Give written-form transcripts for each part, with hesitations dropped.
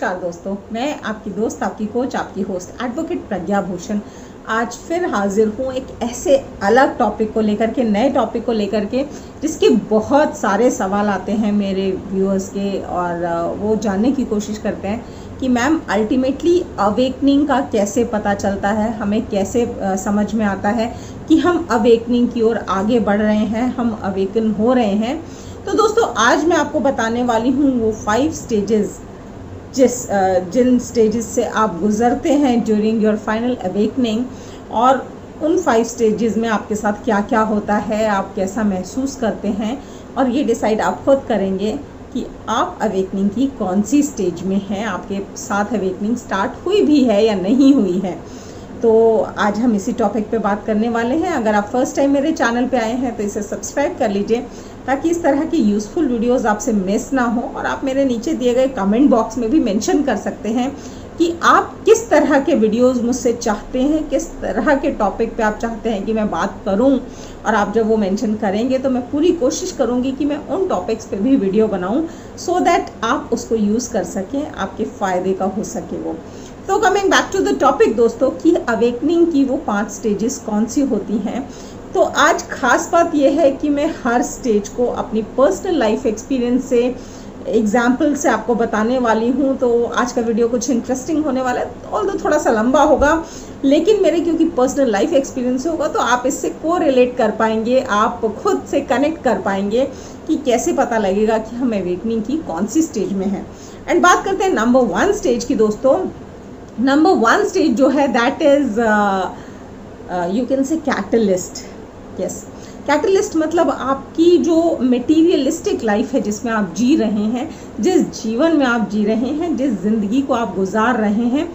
नमस्कार दोस्तों, मैं आपकी दोस्त, आपकी कोच, आपकी होस्ट एडवोकेट प्रज्ञा भूषण आज फिर हाजिर हूँ एक ऐसे अलग टॉपिक को लेकर के, नए टॉपिक को लेकर के, जिसके बहुत सारे सवाल आते हैं मेरे व्यूअर्स के और वो जानने की कोशिश करते हैं कि मैम अल्टीमेटली अवेकनिंग का कैसे पता चलता है, हमें कैसे समझ में आता है कि हम अवेकनिंग की ओर आगे बढ़ रहे हैं, हम अवेकन हो रहे हैं। तो दोस्तों आज मैं आपको बताने वाली हूँ वो 5 स्टेजेस जिन स्टेजेस से आप गुजरते हैं ड्यूरिंग योर फाइनल अवेकनिंग, और उन 5 स्टेजेस में आपके साथ क्या क्या होता है, आप कैसा महसूस करते हैं, और ये डिसाइड आप खुद करेंगे कि आप अवेकनिंग की कौन सी स्टेज में हैं, आपके साथ अवेकनिंग स्टार्ट हुई भी है या नहीं हुई है। तो आज हम इसी टॉपिक पे बात करने वाले हैं। अगर आप फर्स्ट टाइम मेरे चैनल पे आए हैं तो इसे सब्सक्राइब कर लीजिए ताकि इस तरह की यूज़फुल वीडियोस आपसे मिस ना हो। और आप मेरे नीचे दिए गए कमेंट बॉक्स में भी मेंशन कर सकते हैं कि आप किस तरह के वीडियोस मुझसे चाहते हैं, किस तरह के टॉपिक पे आप चाहते हैं कि मैं बात करूं। और आप जब वो मेंशन करेंगे तो मैं पूरी कोशिश करूंगी कि मैं उन टॉपिक्स पे भी वीडियो बनाऊं सो दैट आप उसको यूज़ कर सकें, आपके फ़ायदे का हो सके वो। तो coming back to the topic दोस्तों, कि अवेकनिंग की वो 5 स्टेजेस कौन सी होती हैं। तो आज खास बात यह है कि मैं हर स्टेज को अपनी पर्सनल लाइफ एक्सपीरियंस से, एग्जाम्पल से आपको बताने वाली हूँ। तो आज का वीडियो कुछ इंटरेस्टिंग होने वाला है, ऑल्दो थोड़ा सा लंबा होगा, लेकिन मेरे क्योंकि पर्सनल लाइफ एक्सपीरियंस होगा तो आप इससे को रिलेट कर पाएंगे, आप खुद से कनेक्ट कर पाएंगे कि कैसे पता लगेगा कि हम अवेकनिंग की कौन सी स्टेज में हैं। एंड बात करते हैं नंबर 1 स्टेज की दोस्तों। नंबर 1 स्टेज जो है दैट इज़ यू कैन से कैटलिस्ट। यस, कैटलिस्ट मतलब आपकी जो मटेरियलिस्टिक लाइफ है जिसमें आप जी रहे हैं, जिस जीवन में आप जी रहे हैं, जिस ज़िंदगी को आप गुजार रहे हैं,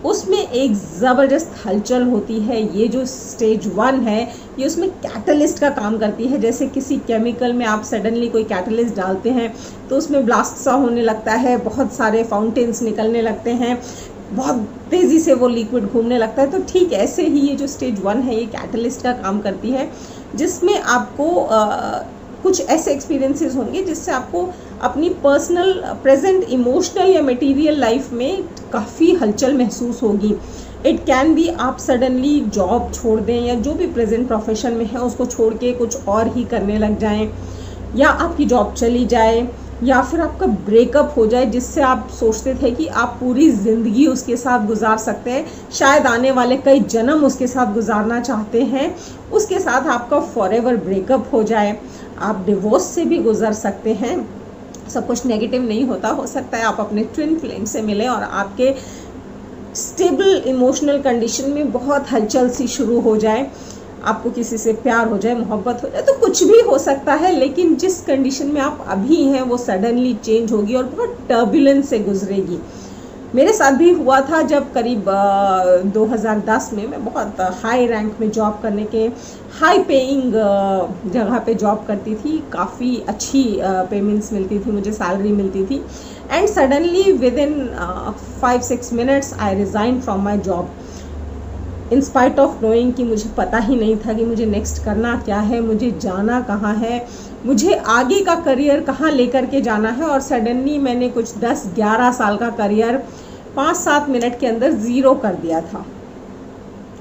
उसमें एक ज़बरदस्त हलचल होती है। ये जो स्टेज 1 है ये उसमें कैटलिस्ट का काम करती है। जैसे किसी केमिकल में आप सडनली कोई कैटलिस्ट डालते हैं तो उसमें ब्लास्ट सा होने लगता है, बहुत सारे फाउंटेन्स निकलने लगते हैं, बहुत तेज़ी से वो लिक्विड घूमने लगता है। तो ठीक ऐसे ही ये जो स्टेज 1 है ये कैटलिस्ट का काम करती है, जिसमें आपको कुछ ऐसे एक्सपीरियंसेस होंगे जिससे आपको अपनी पर्सनल, प्रेजेंट, इमोशनल या मटेरियल लाइफ में काफ़ी हलचल महसूस होगी। इट कैन बी आप सडनली जॉब छोड़ दें या जो भी प्रेजेंट प्रोफेशन में है उसको छोड़ के कुछ और ही करने लग जाएं, या आपकी जॉब चली जाए, या फिर आपका ब्रेकअप हो जाए जिससे आप सोचते थे कि आप पूरी ज़िंदगी उसके साथ गुजार सकते हैं, शायद आने वाले कई जन्म उसके साथ गुजारना चाहते हैं, उसके साथ आपका फॉरएवर ब्रेकअप हो जाए। आप डिवोर्स से भी गुजर सकते हैं। सब कुछ नेगेटिव नहीं होता, हो सकता है आप अपने ट्विन फ्लेम से मिलें और आपके स्टेबल इमोशनल कंडीशन में बहुत हलचल सी शुरू हो जाए, आपको किसी से प्यार हो जाए, मोहब्बत हो जाए, तो कुछ भी हो सकता है। लेकिन जिस कंडीशन में आप अभी हैं वो सडनली चेंज होगी और बहुत टर्बुलेंस से गुजरेगी। मेरे साथ भी हुआ था जब करीब 2010 में मैं बहुत हाई रैंक में जॉब करने के, हाई पेइंग जगह पे जॉब करती थी, काफ़ी अच्छी पेमेंट्स मिलती थी, मुझे सैलरी मिलती थी। And suddenly with in 5-6 minutes I resign from my job, in spite of knowing कि मुझे पता ही नहीं था कि मुझे नेक्स्ट करना क्या है, मुझे जाना कहाँ है, मुझे आगे का करियर कहाँ लेकर के जाना है। और सडनली मैंने कुछ 10-11 साल का करियर 5-7 मिनट के अंदर ज़ीरो कर दिया था।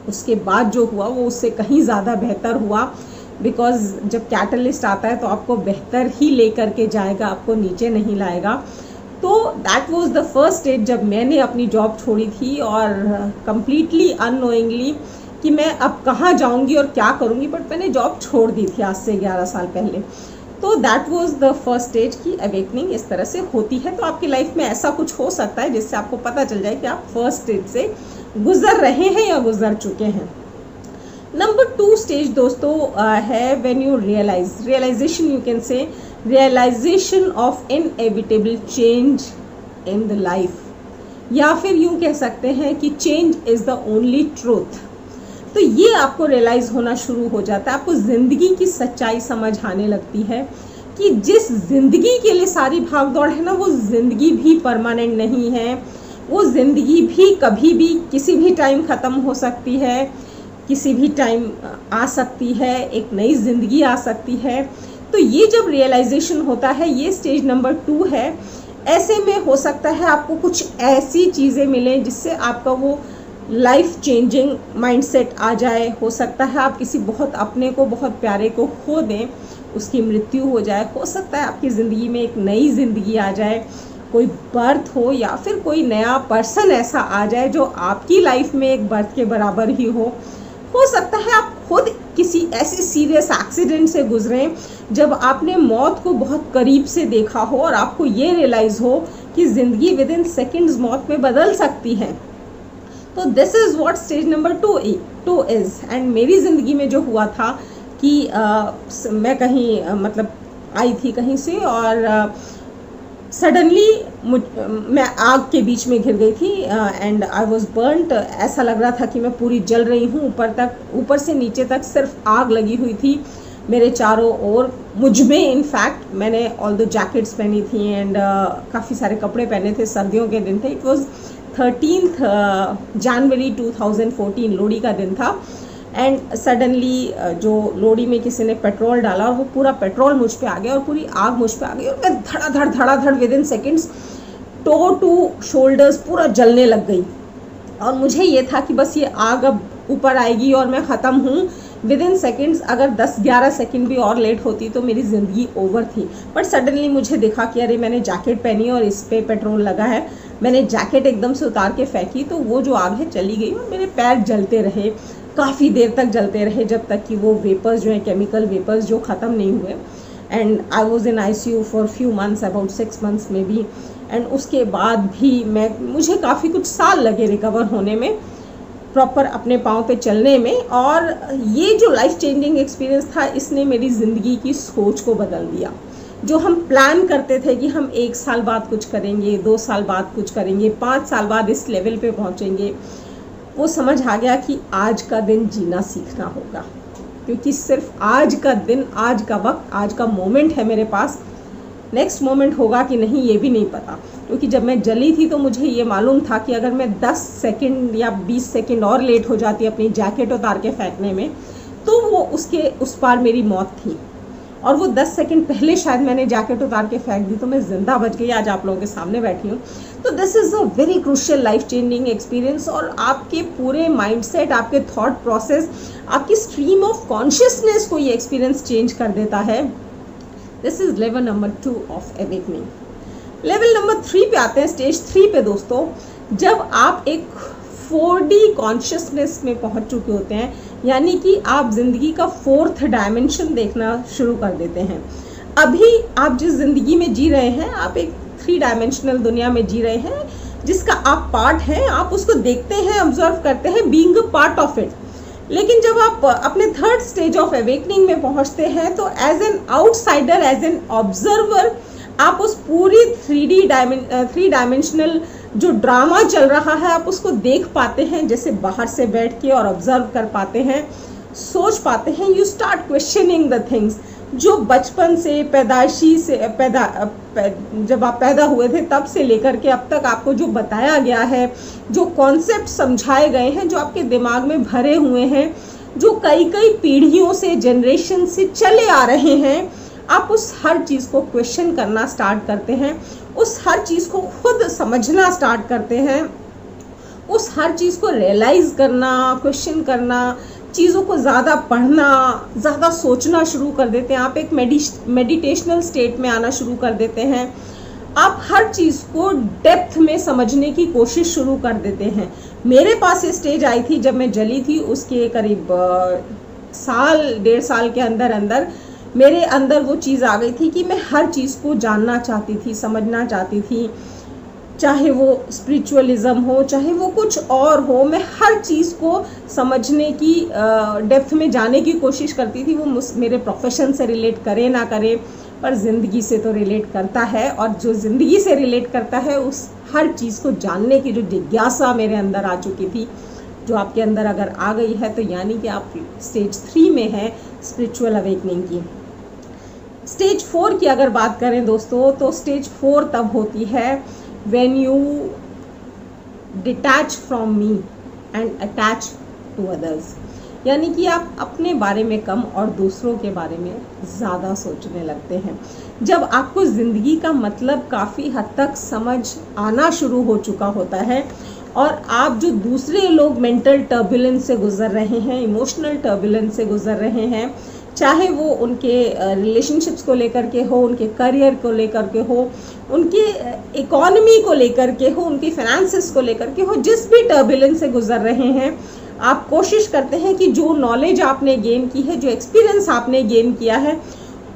उसके बाद जो हुआ वो उससे कहीं ज़्यादा बेहतर हुआ, बिकॉज़ जब कैटलिस्ट आता है तो आपको बेहतर ही लेकर के जाएगा, आपको नीचे नहीं लाएगा। तो that was the first stage जब मैंने अपनी जॉब छोड़ी थी और कम्प्लीटली अननोइंगली कि मैं अब कहाँ जाऊँगी और क्या करूँगी, बट मैंने जॉब छोड़ दी थी आज से 11 साल पहले। तो that was the first stage की अवेकनिंग इस तरह से होती है। तो आपकी लाइफ में ऐसा कुछ हो सकता है जिससे आपको पता चल जाए कि आप फर्स्ट स्टेज से गुजर रहे हैं या गुजर चुके हैं। नंबर 2 स्टेज दोस्तों है when you realization, you can say realization of inevitable change in the life, या फिर यूँ कह सकते हैं कि change is the only truth. तो ये आपको रियलाइज़ होना शुरू हो जाता है, आपको ज़िंदगी की सच्चाई समझ आने लगती है कि जिस ज़िंदगी के लिए सारी भाग दौड़ है ना, वो ज़िंदगी भी परमानेंट नहीं है, वो ज़िंदगी भी कभी भी किसी भी टाइम ख़त्म हो सकती है, किसी भी टाइम आ सकती है, एक नई ज़िंदगी आ सकती है। तो ये जब रियलाइजेशन होता है, ये स्टेज नंबर 2 है। ऐसे में हो सकता है आपको कुछ ऐसी चीज़ें मिलें जिससे आपका वो लाइफ चेंजिंग माइंडसेट आ जाए। हो सकता है आप किसी बहुत अपने को, बहुत प्यारे को खो दें, उसकी मृत्यु हो जाए। हो सकता है आपकी ज़िंदगी में एक नई ज़िंदगी आ जाए, कोई बर्थ हो, या फिर कोई नया पर्सन ऐसा आ जाए जो आपकी लाइफ में एक बर्थ के बराबर ही हो सकता है आप खुद किसी ऐसी सीरियस एक्सीडेंट से गुजरें जब आपने मौत को बहुत करीब से देखा हो और आपको ये रियलाइज़ हो कि ज़िंदगी विद इन सेकेंड्स मौत में बदल सकती है। तो this is what stage number 2 is. And मेरी ज़िंदगी में जो हुआ था कि मैं कहीं मतलब आई थी कहीं से और सडनली मैं आग के बीच में घिर गई थी एंड आई वॉज बर्नड। ऐसा लग रहा था कि मैं पूरी जल रही हूँ, ऊपर से नीचे तक सिर्फ आग लगी हुई थी मेरे चारों ओर, मुझ में। इनफैक्ट मैंने ऑल द जैकेट्स पहनी थी एंड काफ़ी सारे कपड़े पहने थे, सर्दियों के दिन थे। इट वॉज 13 जनवरी 2014, लोहड़ी का दिन था। एंड सडनली जो लोहड़ी में किसी ने पेट्रोल डाला और वो पूरा पेट्रोल मुझ पे आ गया और पूरी आग मुझ पे आ गई और मैं धड़ाधड़ within seconds toe to shoulders पूरा जलने लग गई। और मुझे ये था कि बस ये आग अब ऊपर आएगी और मैं ख़त्म हूँ विद इन सेकेंड्स। अगर 10-11 सेकेंड भी और लेट होती तो मेरी ज़िंदगी ओवर थी। बट सडनली मुझे दिखा कि अरे मैंने जैकेट पहनी और इस पर पेट्रोल लगा है। मैंने जैकेट एकदम से उतार के फेंकी तो वो जो आग है चली गई और मेरे पैर जलते रहे, काफ़ी देर तक जलते रहे, जब तक कि वो वेपर्स जो हैं, केमिकल वेपर्स जो ख़त्म नहीं हुए। And I was in ICU for few months, about 6 months में भी। एंड उसके बाद भी मुझे काफ़ी कुछ साल लगे रिकवर होने में, प्रॉपर अपने पाँव पे चलने में। और ये जो लाइफ चेंजिंग एक्सपीरियंस था, इसने मेरी ज़िंदगी की सोच को बदल दिया। जो हम प्लान करते थे कि हम 1 साल बाद कुछ करेंगे, 2 साल बाद कुछ करेंगे, 5 साल बाद इस लेवल पे पहुँचेंगे, वो समझ आ गया कि आज का दिन जीना सीखना होगा। क्योंकि सिर्फ आज का दिन, आज का वक्त, आज का मोमेंट है मेरे पास। नेक्स्ट मोमेंट होगा कि नहीं ये भी नहीं पता। क्योंकि जब मैं जली थी तो मुझे ये मालूम था कि अगर मैं 10 सेकंड या 20 सेकंड और लेट हो जाती अपनी जैकेट उतार के फेंकने में, तो वो उसके उस पार मेरी मौत थी। और वो 10 सेकंड पहले शायद मैंने जैकेट उतार के फेंक दी तो मैं ज़िंदा बच गई, आज आप लोगों के सामने बैठी हूँ। तो this is a very crucial life changing experience. और आपके पूरे माइंडसेट, आपके थॉट प्रोसेस, आपकी स्ट्रीम ऑफ कॉन्शियसनेस को ये एक्सपीरियंस चेंज कर देता है। This is level number 2 of awakening. Level number 3 पे आते हैं, स्टेज 3 पे दोस्तों। जब आप एक 4D कॉन्शियसनेस में पहुंच चुके होते हैं, यानी कि आप ज़िंदगी का 4th डायमेंशन देखना शुरू कर देते हैं। अभी आप जिस ज़िंदगी में जी रहे हैं, आप एक 3 डायमेंशनल दुनिया में जी रहे हैं जिसका आप पार्ट हैं, आप उसको देखते हैं, ऑब्जर्व करते हैं, being a part of it. लेकिन जब आप अपने 3rd स्टेज ऑफ अवेकनिंग में पहुंचते हैं तो as an outsider, as an observer, आप उस पूरी 3 डायमेंशनल जो ड्रामा चल रहा है आप उसको देख पाते हैं, जैसे बाहर से बैठ के, और ऑब्जर्व कर पाते हैं, सोच पाते हैं। You start questioning the things जो बचपन से, पैदाइशी से, जब आप पैदा हुए थे तब से लेकर के अब तक आपको जो बताया गया है, जो कॉन्सेप्ट समझाए गए हैं, जो आपके दिमाग में भरे हुए हैं, जो कई पीढ़ियों से, जनरेशन से चले आ रहे हैं, आप उस हर चीज़ को क्वेश्चन करना स्टार्ट करते हैं, उस हर चीज़ को खुद समझना स्टार्ट करते हैं, उस हर चीज़ को रियलाइज़ करना, क्वेश्चन करना, चीज़ों को ज़्यादा पढ़ना, ज़्यादा सोचना शुरू कर देते हैं। आप एक मेडिटेशनल स्टेट में आना शुरू कर देते हैं। आप हर चीज़ को डेप्थ में समझने की कोशिश शुरू कर देते हैं। मेरे पास ये स्टेज आई थी जब मैं जली थी, उसके करीब 1.5 साल के अंदर मेरे अंदर वो चीज़ आ गई थी कि मैं हर चीज़ को जानना चाहती थी, समझना चाहती थी, चाहे वो स्पिरिचुअलिज्म हो, चाहे वो कुछ और हो। मैं हर चीज़ को समझने की, डेप्थ में जाने की कोशिश करती थी। वो मेरे प्रोफेशन से रिलेट करे ना करे, पर ज़िंदगी से तो रिलेट करता है। और जो ज़िंदगी से रिलेट करता है, उस हर चीज़ को जानने की जो जिज्ञासा मेरे अंदर आ चुकी थी, जो आपके अंदर अगर आ गई है तो यानी कि आप स्टेज 3 में है स्पिरिचुअल अवेकनिंग की। स्टेज 4 की अगर बात करें दोस्तों, तो स्टेज 4 तब होती है when you detach from me and attach to others। यानी कि आप अपने बारे में कम और दूसरों के बारे में ज़्यादा सोचने लगते हैं। जब आपको ज़िंदगी का मतलब काफ़ी हद तक समझ आना शुरू हो चुका होता है और आप जो दूसरे लोग मेंटल टर्बुलेंस से गुज़र रहे हैं, इमोशनल टर्बुलेंस से गुज़र रहे हैं, चाहे वो उनके रिलेशनशिप्स को लेकर के हो, उनके करियर को लेकर के हो, उनके इकोनॉमी को लेकर के हो, उनकी फाइनेंसेस को लेकर के हो, जिस भी टर्बुलेंस से गुज़र रहे हैं, आप कोशिश करते हैं कि जो नॉलेज आपने गेन की है, जो एक्सपीरियंस आपने गेन किया है,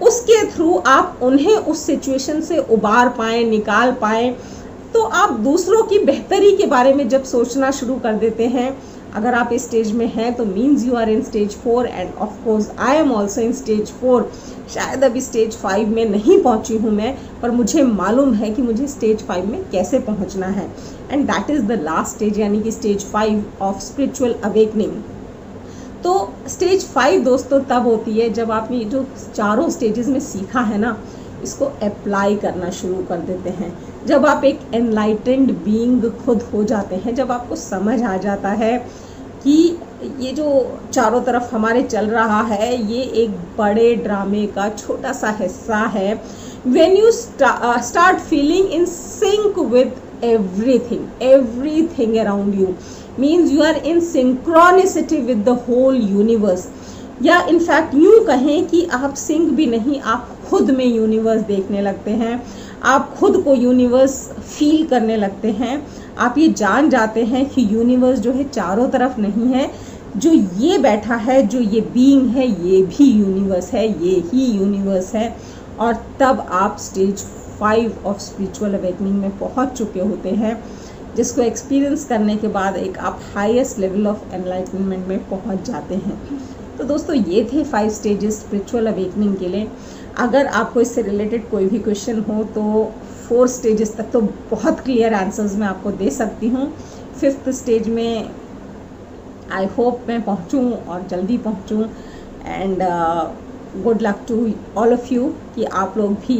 उसके थ्रू आप उन्हें उस सिचुएशन से उबार पाएँ, निकाल पाएँ। तो आप दूसरों की बेहतरी के बारे में जब सोचना शुरू कर देते हैं, अगर आप इस स्टेज में हैं तो means you are in stage 4 and of course I am also in stage 4। शायद अभी स्टेज 5 में नहीं पहुंची हूं मैं, पर मुझे मालूम है कि मुझे स्टेज 5 में कैसे पहुंचना है, and that is the last stage, यानी कि स्टेज 5 ऑफ स्पिरिचुअल अवेकनिंग। तो स्टेज 5 दोस्तों तब होती है जब आपने जो चारों स्टेजेस में सीखा है ना, इसको अप्लाई करना शुरू कर देते हैं। जब आप एक एनलाइटेंड बीइंग खुद हो जाते हैं, जब आपको समझ आ जाता है कि ये जो चारों तरफ हमारे चल रहा है ये एक बड़े ड्रामे का छोटा सा हिस्सा है। When you start feeling in sync with everything around you, means you are in synchronicity with the whole universe, या इनफैक्ट यूँ कहें कि आप सिंक भी नहीं, आप खुद में यूनिवर्स देखने लगते हैं, आप खुद को यूनिवर्स फील करने लगते हैं। आप ये जान जाते हैं कि यूनिवर्स जो है चारों तरफ नहीं है, जो ये बैठा है, जो ये बीइंग है, ये भी यूनिवर्स है, ये ही यूनिवर्स है। और तब आप स्टेज 5 ऑफ स्पिरिचुअल अवेकनिंग में पहुंच चुके होते हैं, जिसको एक्सपीरियंस करने के बाद एक आप हाईएस्ट लेवल ऑफ एनलाइटनमेंट में पहुंच जाते हैं। तो दोस्तों ये थे 5 स्टेजेस स्पिरिचुअल अवेकनिंग के लिए। अगर आपको इससे रिलेटेड कोई भी क्वेश्चन हो तो 4 स्टेजेस तक तो बहुत क्लियर आंसर्स मैं आपको दे सकती हूँ। 5th स्टेज में आई होप मैं पहुँचूँ और जल्दी पहुँचूँ, and good luck to all of you कि आप लोग भी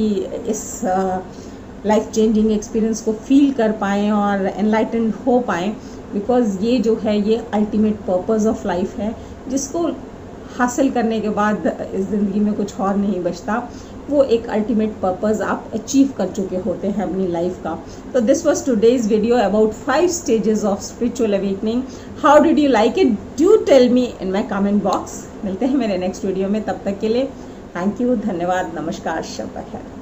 इस लाइफ चेंजिंग एक्सपीरियंस को फील कर पाएँ और एनलाइटेंड हो पाएँ, बिकॉज़ ये जो है ये अल्टीमेट पर्पस ऑफ लाइफ है, जिसको हासिल करने के बाद इस ज़िंदगी में कुछ और नहीं बचता। वो एक अल्टीमेट पर्पस आप अचीव कर चुके होते हैं अपनी लाइफ का। तो this was today's video about 5 stages of spiritual awakening. How did you like it? Do tell me in my comment box. मिलते हैं मेरे नेक्स्ट वीडियो में, तब तक के लिए थैंक यू, धन्यवाद, नमस्कार, शब्द खैर।